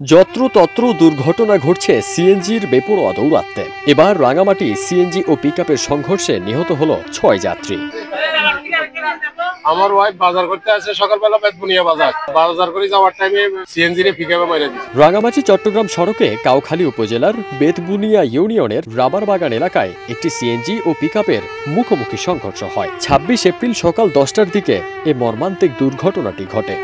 যত্রতত্র দুর্ঘটনা ঘটছে সিএনজির বেপরোয়া দৌরাত্ম্যে। এবার রাঙামাটি সিএনজি ও পিকআপের সংঘর্ষে নিহত হলো ৬ যাত্রী। আমার ওয়াইফ বাজার করতে আসে সকালবেলা বেতবুনিয়া বাজার করে যাওয়ার টাইমে সিএনজি রে পিকআপে মেরে দিয়েছে। রাঙামাটি চট্টগ্রাম সড়কে কাউখালী উপজেলার বেতবুনিয়া ইউনিয়নের রাবার বাগান এলাকায় একটি সিএনজি ও পিকআপের মুখোমুখি সংঘর্ষ হয়। ২৬ এপ্রিল সকাল ১০টার দিকে এ মর্মান্তিক দুর্ঘটনাটি ঘটে।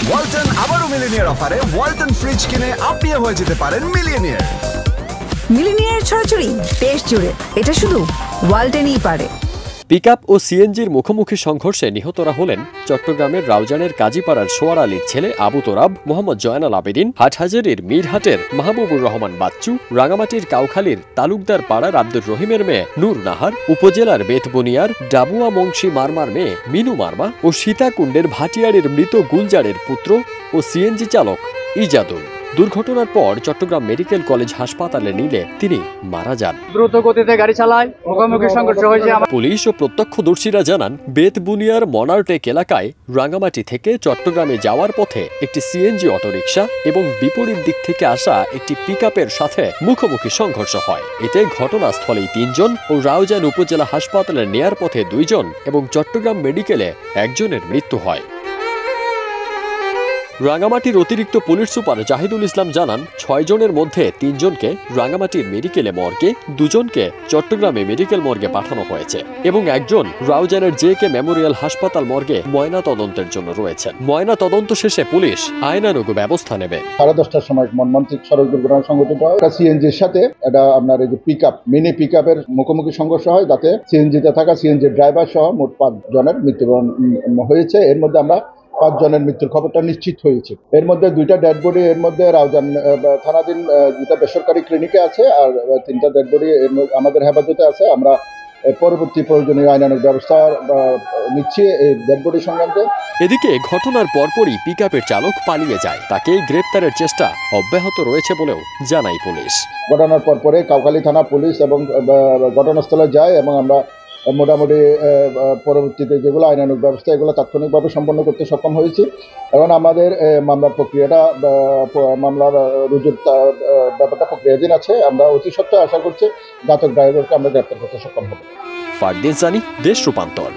ওয়ালটন আবারও মিলিনিয়ার অফারে ওয়ালটন ফ্রিজ কিনে আপনিও হয়ে যেতে পারেন মিলিয়নিয়ার। মিলিনিয়ার ছড়াছড়ি দেশ জুড়ে, এটা শুধু ওয়ালটনই পারে। পিকআপ ও সিএনজির মুখোমুখি সংঘর্ষে নিহতরা হলেন চট্টগ্রামের রাউজানের কাজীপাড়ার সোয়ার আলীর ছেলে আবু তোরাব, মোহাম্মদ জয়নাল আবেদিন, হাটহাজারীর মিরহাটের মাহবুবুর রহমান বাচ্চু, রাঙামাটির কাউখালীর তালুকদার পাড়ার আব্দুর রহিমের মেয়ে নূর নাহার, উপজেলার বেতবুনিয়ার ডাবুয়া মংশী মারমার মেয়ে মিনু মারমা ও সীতাকুণ্ডের ভাটিয়াড়ির মৃত গুলজারের পুত্র ও সিএনজি চালক ইজাদুল। দুর্ঘটনার পর চট্টগ্রাম মেডিকেল কলেজ হাসপাতালে নিলে তিনি মারা যান। দ্রুত গতিতে গাড়ি চালায়, মুখোমুখি সংঘর্ষ হয়েছে। পুলিশ ও প্রত্যক্ষদর্শীরা জানান, বেতবুনিয়ার মনারটেক এলাকায় রাঙামাটি থেকে চট্টগ্রামে যাওয়ার পথে একটি সিএনজি অটোরিকশা এবং বিপরীত দিক থেকে আসা একটি পিকআপের সাথে মুখোমুখি সংঘর্ষ হয়। এতে ঘটনাস্থলেই ৩ জন ও রাউজান উপজেলা হাসপাতালে নেয়ার পথে 2 জন এবং চট্টগ্রাম মেডিকেলে 1 জনের মৃত্যু হয়। রাঙামাটির অতিরিক্ত পুলিশ সুপার জাহিদুল ইসলাম জানান, 6 জনের মধ্যে 3 জনকে রাঙামাটির মেডিকেলে মর্গে, 2 জনকে চট্টগ্রামে মেডিকেল মর্গে পাঠানো হয়েছে এবং 1 জন রাউজানের জেকে মেমোরিয়াল হাসপাতাল মর্গে ময়না তদন্তের জন্য রয়েছেন। ময়না তদন্ত শেষে পুলিশ আইনানুগ ব্যবস্থা নেবে। 10:30টার সময় মর্মান্তিক সড়ক দুর্ঘটনা সংঘটিত হয়। সিএনজির সাথে এটা আপনার এই যে পিকআপ, মিনি পিকআপের মুখোমুখি সংঘর্ষ হয়, তাতে সিএনজিতে থাকা সিএনজির ড্রাইভার সহ মোট 5 জনের মৃত্যুবরণ হয়েছে। এর মধ্যে আমরা 5 জনের মৃত্যুর খবরটা নিশ্চিত হয়েছে। এর মধ্যে 2টা ডেড বডি এর মধ্যে রাউজান থানাধীন 2টা বেসরকারি ক্লিনিকে আছে, আর 3টা ডেড বডি আমাদের হেফাজতে আছে। আমরা পরবর্তী প্রয়োজনীয় আইনানুগ ব্যবস্থা নিচ্ছি এই ডেড বডি সংক্রান্তে। এদিকে ঘটনার পরপরই পিকআপের চালক পালিয়ে যায়। তাকে গ্রেপ্তারের চেষ্টা অব্যাহত রয়েছে বলেও জানায় পুলিশ। ঘটনার পরপরে কাউখালী থানা পুলিশ এবং ঘটনাস্থলে যায় এবং আমরা মোটামুটি পরবর্তীতে যেগুলো আইনানুগ ব্যবস্থা এগুলো তাৎক্ষণিকভাবে সম্পন্ন করতে সক্ষম হয়েছি। এখন আমাদের মামলার প্রক্রিয়াটা, মামলার রুজুর ব্যাপারটা প্রক্রিয়াধীন আছে। আমরা অতি সত্ত্বর আশা করছি ঘাতক ড্রাইভারকে আমরা গ্রেপ্তার করতে সক্ষম হব। ফারদিন সানি, দেশ রূপান্তর।